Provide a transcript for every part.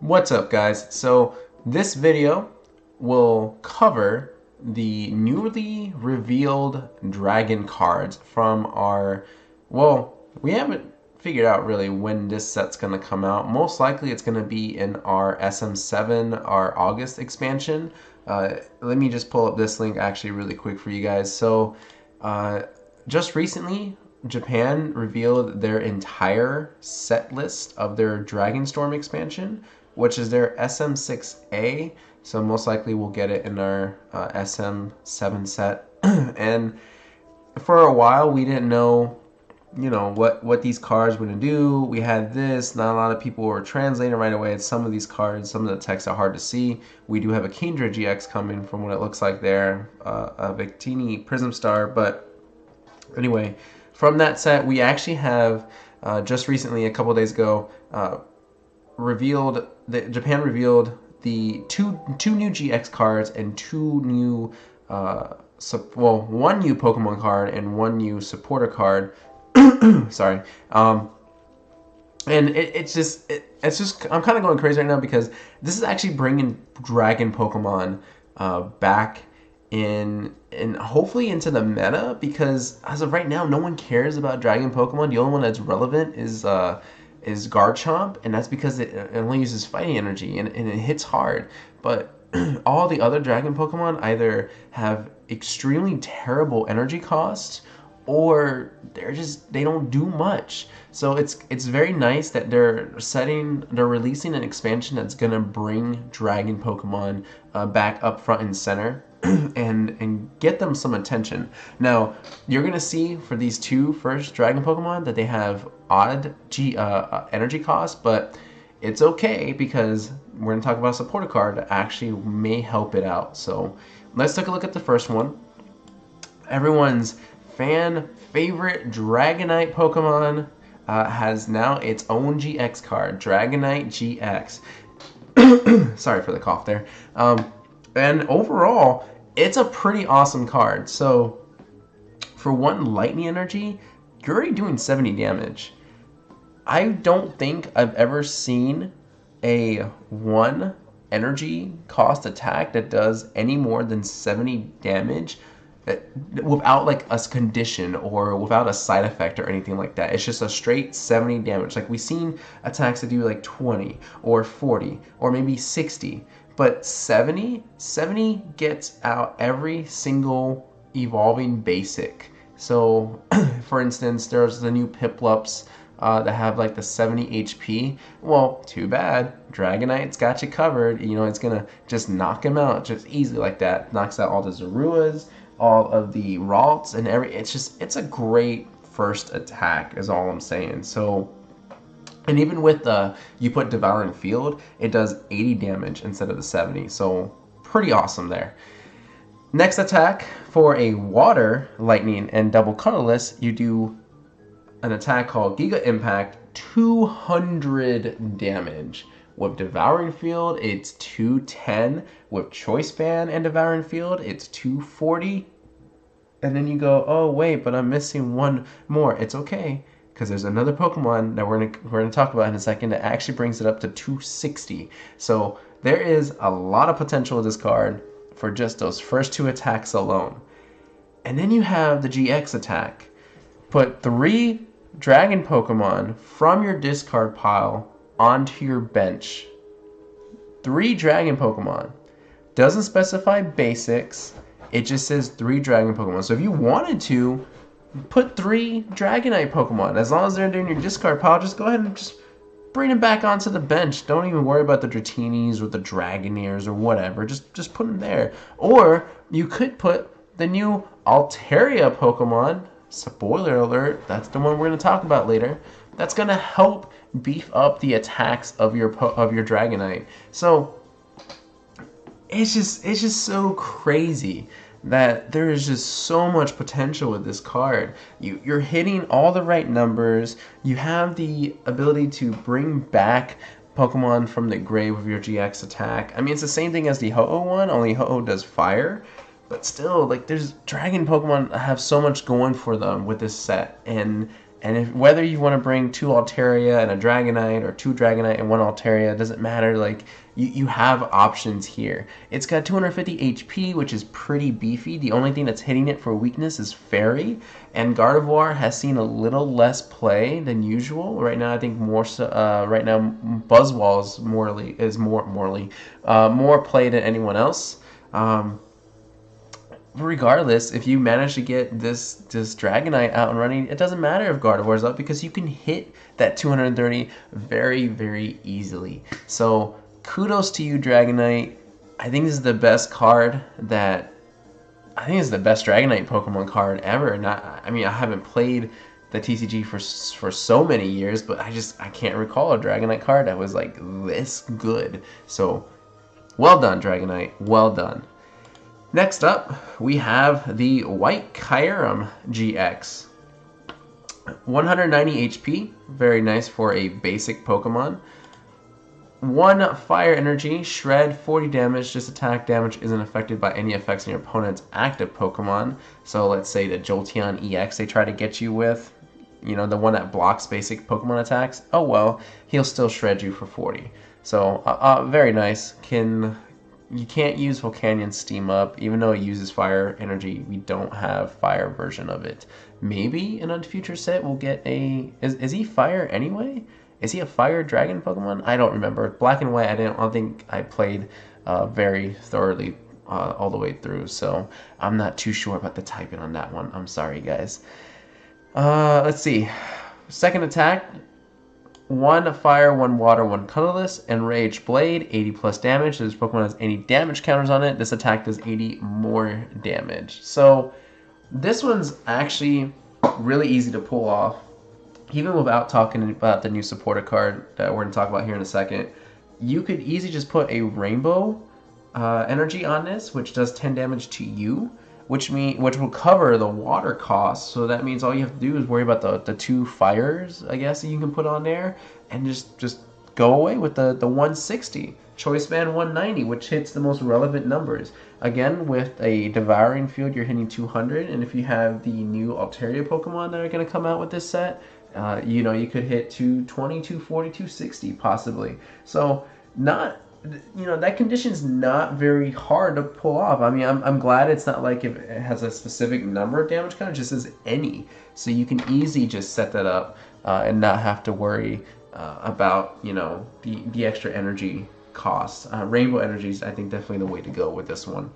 What's up, guys? So this video will cover the newly revealed dragon cards from our, well, we haven't figured out really when this set's going to come out. Most likely it's going to be in our SM7, our August expansion. Let me just pull up this link actually really quick for you guys. So just recently, Japan revealed their entire set list of their Dragonstorm expansion, which is their SM6A. So most likely we'll get it in our SM7 set. And for a while we didn't know, what these cards were going to do. We had this. Not a lot of people were translating right away. Some of these cards, some of the text are hard to see. We do have a Kyurem-GX coming from what it looks like there, a Victini Prism Star, but anyway, from that set, we actually have just recently, a couple days ago, Japan revealed the two new GX cards and two new, one new Pokemon card and one new supporter card. Sorry. And it's just I'm kind of going crazy right now because this is actually bringing Dragon Pokemon back in and hopefully into the meta, because as of right now no one cares about Dragon Pokemon. The only one that's relevant is Garchomp, and that's because it only uses fighting energy and it hits hard. But all the other Dragon Pokemon either have extremely terrible energy costs or they don't do much. So it's very nice that they're releasing an expansion that's gonna bring Dragon Pokemon back up front and center and get them some attention. Now you're gonna see for these two first Dragon Pokemon that they have odd energy costs, but it's okay because we're gonna talk about a supporter card that actually may help it out. So let's take a look at the first one. Everyone's fan favorite Dragonite Pokemon has now its own GX card, Dragonite-GX. Sorry for the cough there. And overall, it's a pretty awesome card. So for one lightning energy, you're already doing 70 damage. I don't think I've ever seen a one energy cost attack that does any more than 70 damage without like a condition or without a side effect or anything like that. It's just a straight 70 damage. Like we've seen attacks that do like 20 or 40 or maybe 60, but 70 gets out every single evolving basic. So for instance, there's the new Piplups that have like the 70 HP. Well, too bad. Dragonite's got you covered. It's gonna just knock him out just easily like that. Knocks out all the Zoruas, all of the Ralts, and it's a great first attack is all I'm saying. So, and even with you put Devouring Field, it does 80 damage instead of the 70. So pretty awesome there. Next attack, for a water, lightning, and double colorless, you do an attack called Giga Impact, 200 damage. With Devouring Field, it's 210. With Choice Band and Devouring Field, it's 240. And then you go, oh wait, but I'm missing one more. It's okay, because there's another Pokemon that we're gonna talk about in a second that actually brings it up to 260. So there is a lot of potential with this card for just those first two attacks alone. And then you have the GX attack. Put 3 Dragon Pokemon from your discard pile onto your bench. 3 Dragon Pokemon. Doesn't specify basics. It just says 3 Dragon Pokemon. So if you wanted to, put 3 Dragonite Pokemon. As long as they're in your discard pile, just go ahead and just bring them back onto the bench. Don't even worry about the Dratinis or the Dragoneers or whatever. Just put them there. Or you could put the new Altaria Pokemon. Spoiler alert, that's the one we're going to talk about later. That's going to help beef up the attacks of your Dragonite. So it's just so crazy that there is just so much potential with this card. You're hitting all the right numbers. You have the ability to bring back Pokemon from the grave with your GX attack. I mean, it's the same thing as the Ho-Oh one, only Ho-Oh does fire. But still, like, there's Dragon Pokemon have so much going for them with this set, and And whether you want to bring 2 Altaria and a Dragonite, or 2 Dragonite and 1 Altaria, doesn't matter. Like, you have options here. It's got 250 HP, which is pretty beefy. The only thing that's hitting it for weakness is Fairy, and Gardevoir has seen a little less play than usual. Right now, I think more so, right now Buzzwole is more play than anyone else. Regardless, if you manage to get this Dragonite out and running, it doesn't matter if Gardevoir's up, because you can hit that 230 very, very easily. So kudos to you, Dragonite. I think this is the best card that... I think it's the best Dragonite Pokemon card ever. I mean, I haven't played the TCG for so many years, but I can't recall a Dragonite card that was like this good. So well done, Dragonite. Well done. Next up, we have the white Kyurem-GX. 190 HP, very nice for a basic Pokemon. 1 fire energy, shred, 40 damage. This attack damage isn't affected by any effects on your opponent's active Pokemon. So let's say the Jolteon EX they try to get you with, you know, the one that blocks basic Pokemon attacks. Oh well, he'll still shred you for 40. So very nice. You can't use Volcanion Steam Up, even though it uses fire energy. We don't have fire version of it. Maybe in a future set we'll get a... Is he fire anyway? Is he a fire dragon Pokemon? I don't remember. Black and White, I don't think I played very thoroughly all the way through, so I'm not too sure about the typing on that one. I'm sorry, guys. Let's see. Second attack. 1 fire, 1 water, 1 colorless, Enraged Blade, 80 plus damage. This Pokemon has any damage counters on it. This attack does 80 more damage. So this one's actually really easy to pull off, even without talking about the new supporter card that we're going to talk about here in a second. You could easily just put a Rainbow energy on this, which does 10 damage to you, which will cover the water cost. So that means all you have to do is worry about the 2 fires, I guess, that you can put on there, and just go away with the 160. Choice Band 190, which hits the most relevant numbers. Again, with a Devouring Field, you're hitting 200, and if you have the new Altaria Pokemon that are going to come out with this set, you know, you could hit 220, 240, 260 possibly. So not... You know, that condition's not very hard to pull off. I mean, I'm glad it's not like if it has a specific number of damage count, it just says any. So you can easily just set that up and not have to worry about, you know, the extra energy costs. Rainbow energy is, I think, definitely the way to go with this one.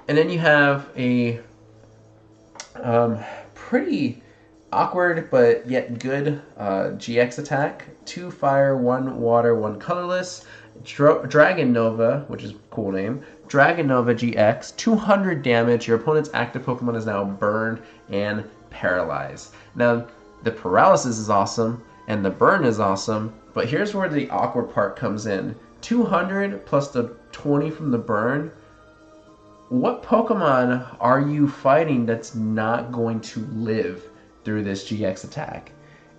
And then you have a pretty awkward but yet good GX attack. 2 fire, 1 water, 1 colorless. Dragon Nova, which is a cool name. Dragon Nova GX, 200 damage. Your opponent's active Pokemon is now burned and paralyzed. Now, the paralysis is awesome, and the burn is awesome, but here's where the awkward part comes in. 200 plus the 20 from the burn. What Pokemon are you fighting that's not going to live through this GX attack?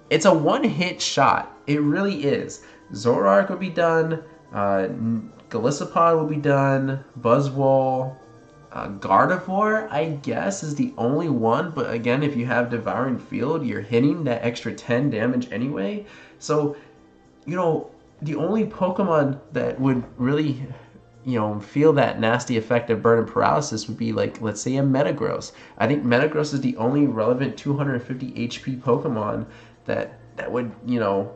It's a one-hit shot. It really is. Zoroark would be done. Golisopod will be done. Buzzwole, Gardevoir, I guess, is the only one. But again, if you have Devouring Field, you're hitting that extra 10 damage anyway. So, you know, the only Pokemon that would really, you know, feel that nasty effect of burn and paralysis would be, like, let's say a Metagross. I think Metagross is the only relevant 250 HP Pokemon that would, you know,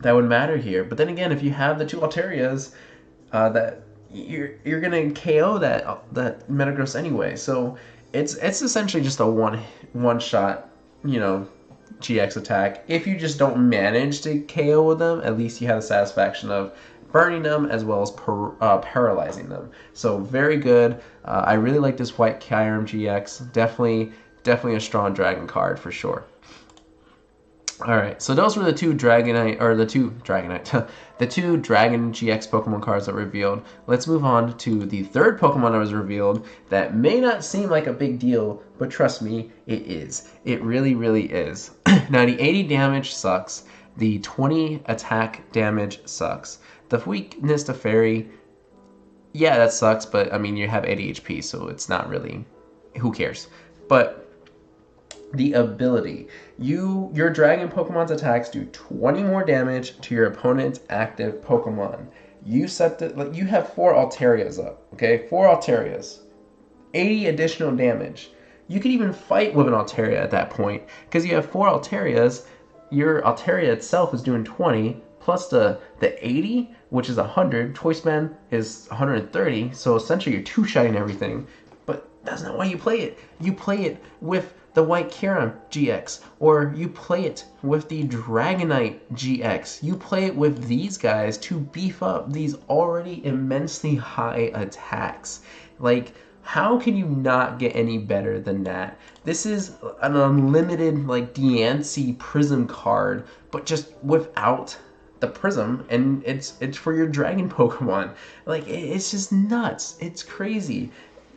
that would matter here. But then again, if you have the 2 Altarias, that you're gonna KO that Metagross anyway. So it's essentially just a one shot, you know, GX attack. If you just don't manage to KO with them, at least you have the satisfaction of burning them as well as paralyzing them. So very good. I really like this white Kyurem-GX. Definitely a strong dragon card for sure. Alright, so those were the 2 Dragonite, or the 2 Dragonite, the 2 Dragon GX Pokemon cards that were revealed. Let's move on to the third Pokemon that was revealed that may not seem like a big deal, but trust me, it is. It really, really is. Now, the 80 damage sucks. The 20 attack damage sucks. The weakness to Fairy, yeah, that sucks, but I mean, you have 80 HP, so it's not really, who cares? But the ability. Your dragon Pokemon's attacks do 20 more damage to your opponent's active Pokemon. You set the, like, you have 4 Alterias up, okay? 4 Alterias. 80 additional damage. You could even fight with an Altaria at that point, because you have 4 Alterias. Your Altaria itself is doing 20, plus the 80, which is 100. Choice Band is 130, so essentially you're two-shotting everything. But that's not why you play it. You play it with the white Kyurem-GX, or you play it with the Dragonite-GX. You play it with these guys to beef up these already immensely high attacks. Like, how can you not get any better than that? This is an unlimited, like, Diancie Prism card, but just without the Prism, and it's for your Dragon Pokemon. Like, it's just nuts. It's crazy.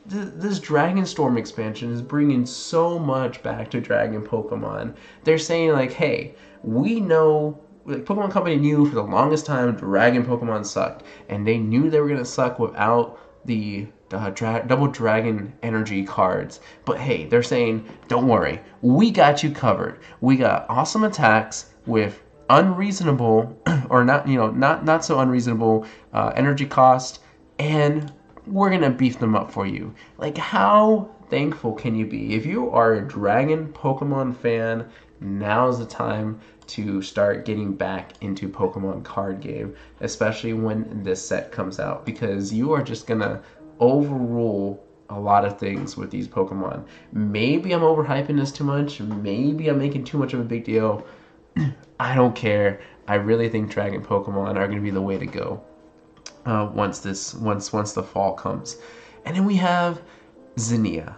This Dragon Storm expansion is bringing so much back to Dragon Pokemon. They're saying, like, hey, we know, like, Pokemon Company knew for the longest time Dragon Pokemon sucked, and they knew they were going to suck without the double dragon energy cards. But hey, they're saying, don't worry, we got you covered. We got awesome attacks with unreasonable, or not, not so unreasonable energy cost, and we're gonna beef them up for you. Like, how thankful can you be? If you are a Dragon Pokemon fan, now's the time to start getting back into Pokemon card game, especially when this set comes out, because you are just gonna overrule a lot of things with these Pokemon. Maybe I'm overhyping this too much. Maybe I'm making too much of a big deal. I don't care. I really think Dragon Pokemon are gonna be the way to go once the fall comes. And then we have Zinnia.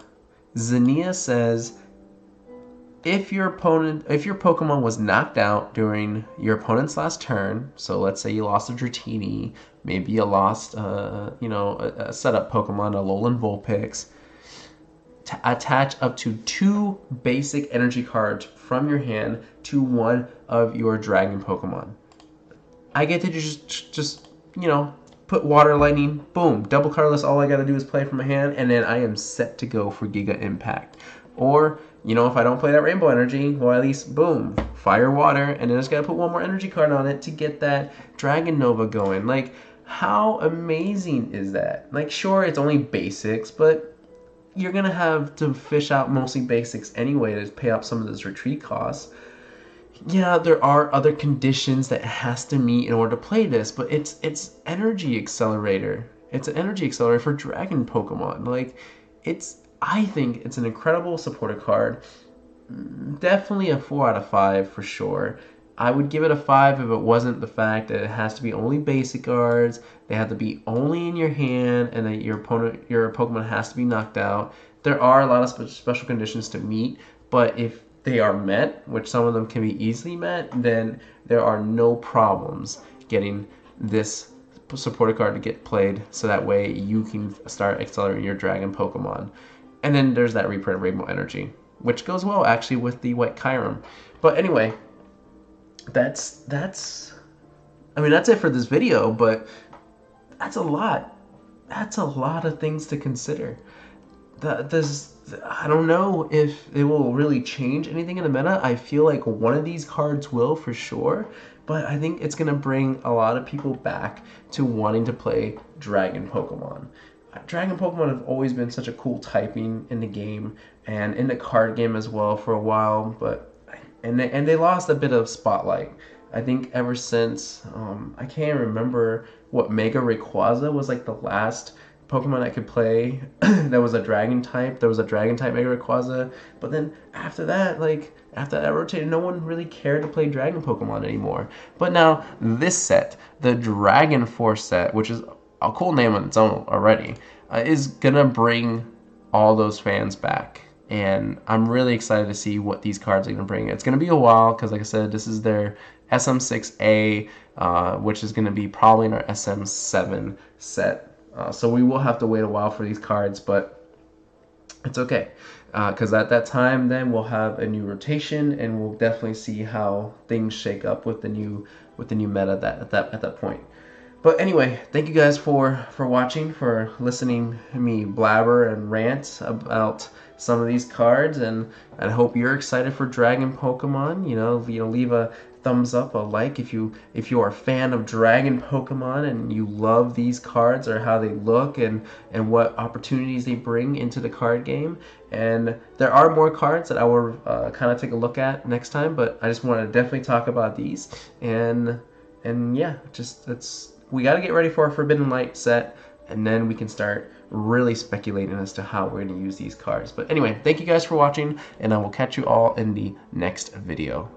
Zinnia says, if your Pokemon was knocked out during your opponent's last turn, so let's say you lost a Dratini, maybe you lost a setup Pokemon, a Alolan Vulpix, attach up to 2 basic energy cards from your hand to one of your Dragon Pokemon. I get to just put Water Lightning, boom, double colorless, all I gotta do is play from my hand, and then I am set to go for Giga Impact. Or, if I don't play that Rainbow Energy, well, at least, boom, Fire Water, and then I just gotta put one more energy card on it to get that Dragon Nova going. Like, how amazing is that? Like, sure, it's only basics, but you're gonna have to fish out mostly basics anyway to pay up some of those retreat costs. Yeah, there are other conditions that it has to meet in order to play this, but it's Energy Accelerator. It's an Energy Accelerator for Dragon Pokemon. Like, I think it's an incredible supporter card. Definitely a 4 out of 5 for sure. I would give it a 5 if it wasn't the fact that it has to be only basic cards, they have to be only in your hand, and that your Pokemon has to be knocked out. There are a lot of special conditions to meet, but if they are met, which some of them can be easily met, then there are no problems getting this supporter card to get played, so that way you can start accelerating your Dragon Pokemon. And then there's that reprint Rainbow Energy, which goes well actually with the white Kyurem. But anyway, that's it for this video, but that's a lot. That's a lot of things to consider. I don't know if it will really change anything in the meta. I feel like one of these cards will for sure, but I think it's going to bring a lot of people back to wanting to play Dragon Pokemon. Dragon Pokemon have always been such a cool typing in the game and in the card game as well for a while, but they lost a bit of spotlight. I think ever since I can't remember what Mega Rayquaza was like the last Pokemon I could play that was a dragon type. There was a dragon type Mega Rayquaza, but then after that rotated, no one really cared to play Dragon Pokemon anymore. But now this set, the Dragon Force set, which is a cool name on its own already, is gonna bring all those fans back. And I'm really excited to see what these cards are gonna bring. It's gonna be a while, because like I said, this is their SM6A, which is gonna be probably in our SM7 set. So we will have to wait a while for these cards, but it's okay, because at that time then we'll have a new rotation, and we'll definitely see how things shake up with the new meta at that point. But anyway, thank you guys for watching, for listening to me blabber and rant about some of these cards, and I hope you're excited for Dragon Pokemon. Leave a thumbs up, a like if you are a fan of Dragon Pokemon and you love these cards or how they look and what opportunities they bring into the card game. And there are more cards that I will kind of take a look at next time, but I just want to definitely talk about these. And yeah, we got to get ready for a Forbidden Light set, and then we can start really speculating as to how we're going to use these cards. But anyway, thank you guys for watching, and I will catch you all in the next video.